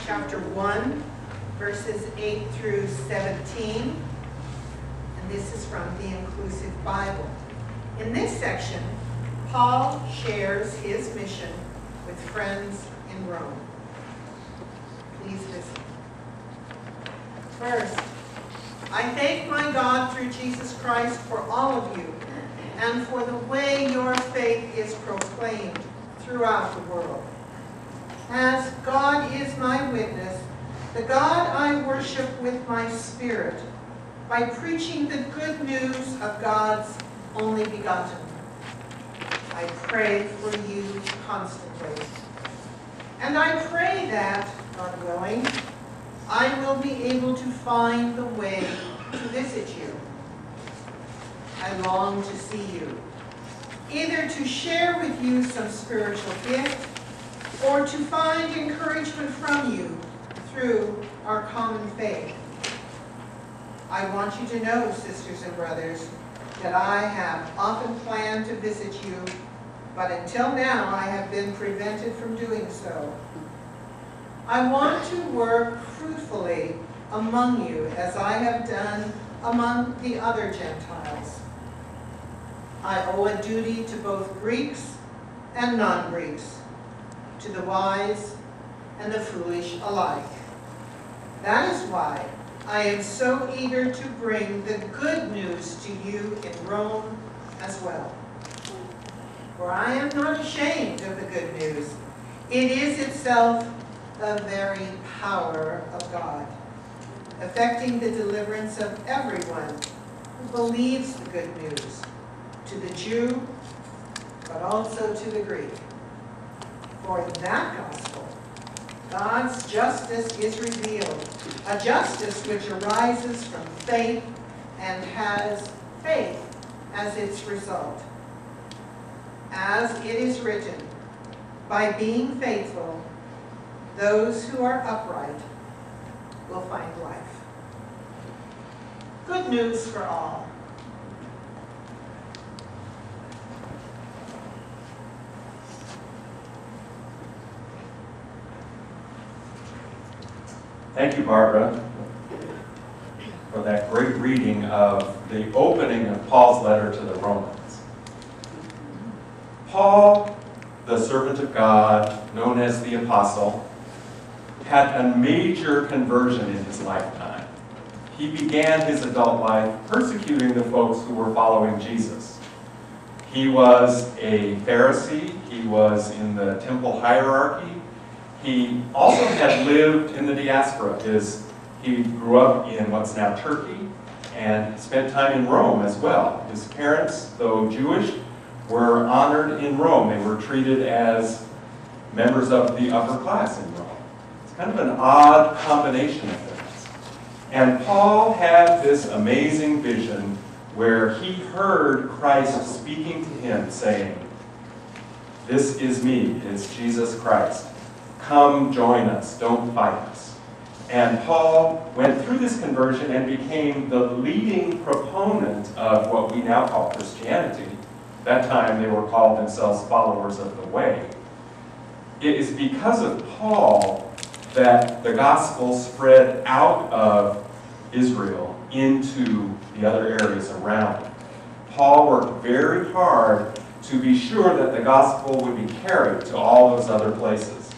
chapter 1, verses 8 through 17. And this is from the Inclusive Bible. In this section, Paul shares his mission with friends in Rome. Please listen. First, I thank my God through Jesus Christ for all of you and for the way your faith is proclaimed throughout the world. As God is my witness, the God I worship with my spirit, by preaching the good news of God's only begotten. I pray for you constantly. And I pray that, God willing, I will be able to find the way to visit you. I long to see you, either to share with you some spiritual gift or to find encouragement from you through our common faith. I want you to know, sisters and brothers, that I have often planned to visit you, but until now I have been prevented from doing so. I want to work fruitfully among you as I have done among the other Gentiles. I owe a duty to both Greeks and non-Greeks, to the wise and the foolish alike. That is why I am so eager to bring the good news to you in Rome as well. For I am not ashamed of the good news. It is itself the very power of God, affecting the deliverance of everyone who believes the good news, to the Jew, but also to the Greek. For in that gospel, God's justice is revealed, a justice which arises from faith and has faith as its result. As it is written, by being faithful, those who are upright will find life. Good news for all. Thank you, Barbara, for that great reading of the opening of Paul's letter to the Romans. Paul, the servant of God, known as the Apostle, had a major conversion in his lifetime. He began his adult life persecuting the folks who were following Jesus. He was a Pharisee. He was in the temple hierarchy. He also had lived in the diaspora. He grew up in what's now Turkey and spent time in Rome as well. His parents, though Jewish, were honored in Rome. They were treated as members of the upper class in Rome. It's kind of an odd combination of things. And Paul had this amazing vision where he heard Christ speaking to him, saying, "This is me, it's Jesus Christ. Come join us, don't fight us." And Paul went through this conversion and became the leading proponent of what we now call Christianity. That time they were called themselves followers of the way. It is because of Paul that the gospel spread out of Israel into the other areas around it. Paul worked very hard to be sure that the gospel would be carried to all those other places.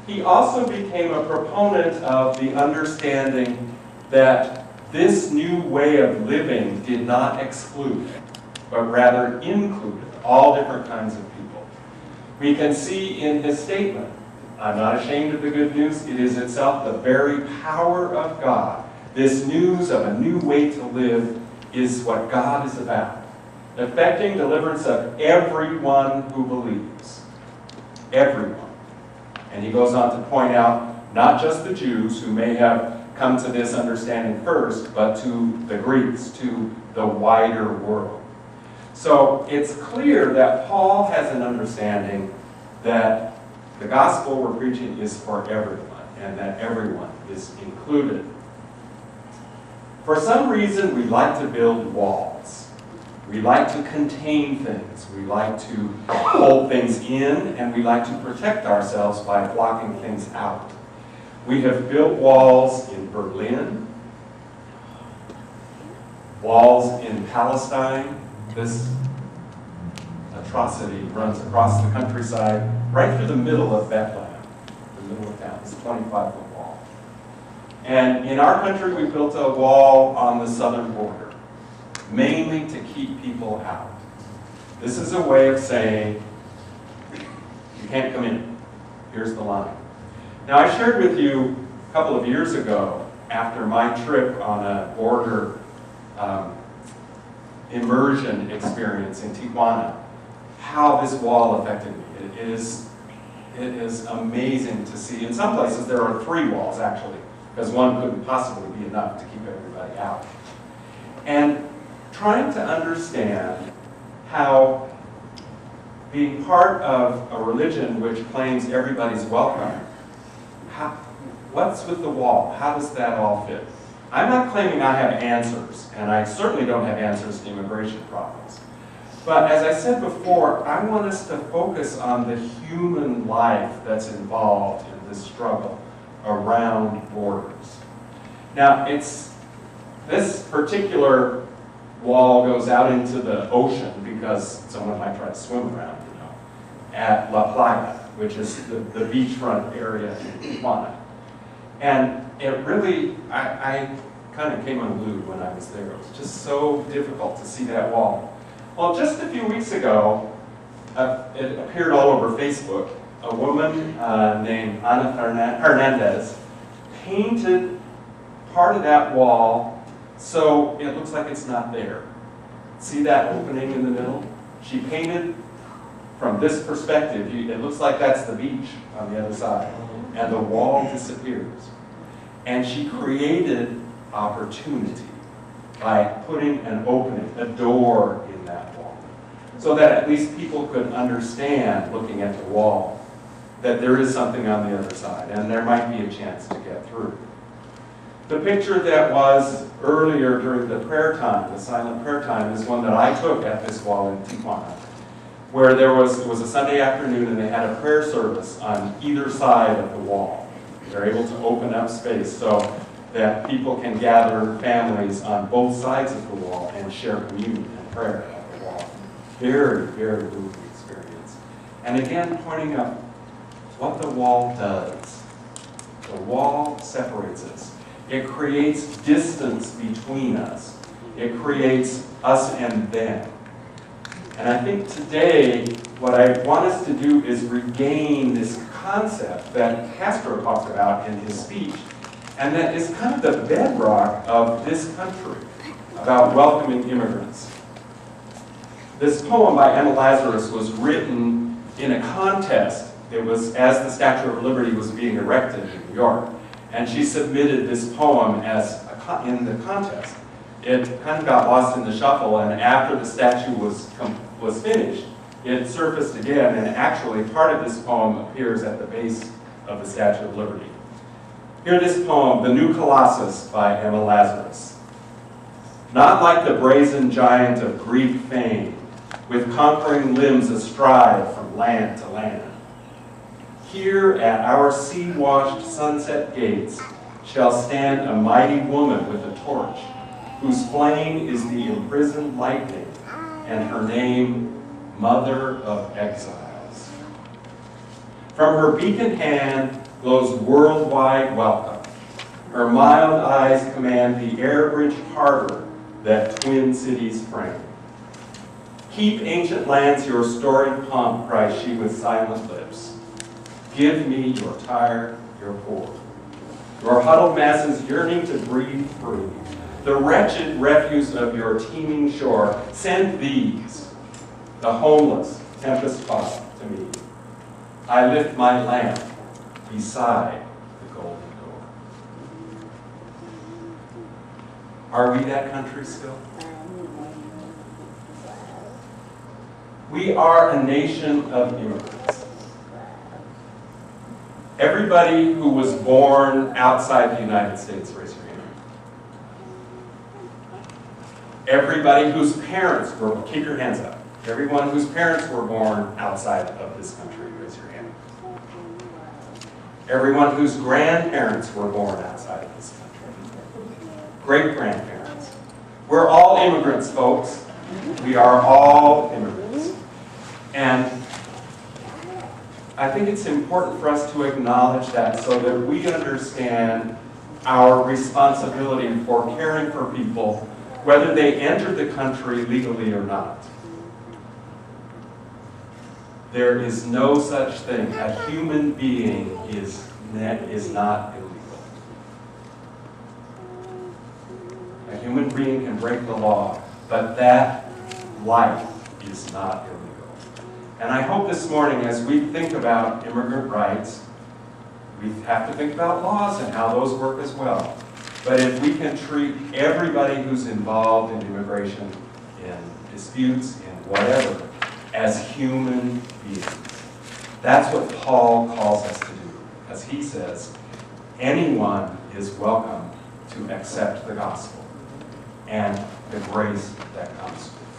He also became a proponent of the understanding that this new way of living did not exclude, but rather included all different kinds of people. We can see in his statement, "I'm not ashamed of the good news. It is itself the very power of God." This news of a new way to live is what God is about, affecting deliverance of everyone who believes. Everyone. And he goes on to point out not just the Jews who may have come to this understanding first, but to the Greeks, to the wider world. So it's clear that Paul has an understanding that the gospel we're preaching is for everyone, and that everyone is included. For some reason, we like to build walls. We like to contain things. We like to hold things in, and we like to protect ourselves by blocking things out. We have built walls in Berlin, walls in Palestine. This atrocity runs across the countryside, right through the middle of Bethlehem, the middle of town. It's a 25-foot wall. And in our country, we built a wall on the southern border, mainly to keep people out. This is a way of saying, you can't come in. Here's the line. Now, I shared with you a couple of years ago, after my trip on a border immersion experience in Tijuana, how this wall affected me. It is amazing to see. In some places, there are 3 walls, actually, because one couldn't possibly be enough to keep everybody out. And trying to understand how being part of a religion which claims everybody's welcome, what's with the wall? How does that all fit? I'm not claiming I have answers, and I certainly don't have answers to immigration problems. But as I said before, I want us to focus on the human life that's involved in this struggle around borders. Now, this particular wall goes out into the ocean because someone might try to swim around, at La Playa, which is the beachfront area in Tijuana. And it really, I kind of came unglued when I was there. It was just so difficult to see that wall. Well, just a few weeks ago, it appeared all over Facebook. A woman named Ana Hernandez painted part of that wall so it looks like it's not there. See that opening in the middle? She painted from this perspective. It looks like that's the beach on the other side. And the wall disappears. And she created opportunity by putting an opening, a door in that wall, so that at least people could understand, looking at the wall, that there is something on the other side, and there might be a chance to get through. The picture that was earlier during the prayer time, the silent prayer time, is one that I took at this wall in Tijuana, where it was a Sunday afternoon and they had a prayer service on either side of the wall. They're able to open up space so that people can gather families on both sides of the wall and share communion and prayer at the wall. Very, very moving experience. And again, pointing out what the wall does. The wall separates us. It creates distance between us. It creates us and them. And I think today, what I want us to do is regain this concept that Castro talked about in his speech, and that is kind of the bedrock of this country, about welcoming immigrants. This poem by Emma Lazarus was written in a contest. It was as the Statue of Liberty was being erected in New York, and she submitted this poem in the contest. It kind of got lost in the shuffle, and after the statue was finished, it surfaced again, and actually part of this poem appears at the base of the Statue of Liberty. Hear this poem, The New Colossus by Emma Lazarus. Not like the brazen giant of Greek fame, with conquering limbs astride from land to land. Here at our sea-washed sunset gates shall stand a mighty woman with a torch, whose flame is the imprisoned lightning, and her name, Mother of Exiles. From her beacon hand glows worldwide welcome. Her mild eyes command the air-bridged harbor that twin cities frame. Keep ancient lands your storied pomp, cries she with silent lips. Give me your tired, your poor, your huddled masses yearning to breathe free. The wretched refuse of your teeming shore, send these, the homeless, tempest-tossed, to me. I lift my lamp beside the golden door. Are we that country still? We are a nation of immigrants. Everybody who was born outside the United States, raise your hand. Everybody whose parents were, keep your hands up. Everyone whose parents were born outside of this country, raise your hand. everyone whose grandparents were born outside of this country, great-grandparents. We're all immigrants, folks. We are all immigrants. And I think it's important for us to acknowledge that so that we understand our responsibility for caring for people, whether they entered the country legally or not. There is no such thing. A human being is not illegal. A human being can break the law, but that life is not illegal. And I hope this morning, as we think about immigrant rights, we have to think about laws and how those work as well. But if we can treat everybody who's involved in immigration, in disputes, in whatever, as human beings, that's what Paul calls us to do. As he says, anyone is welcome to accept the gospel and the grace that comes with it.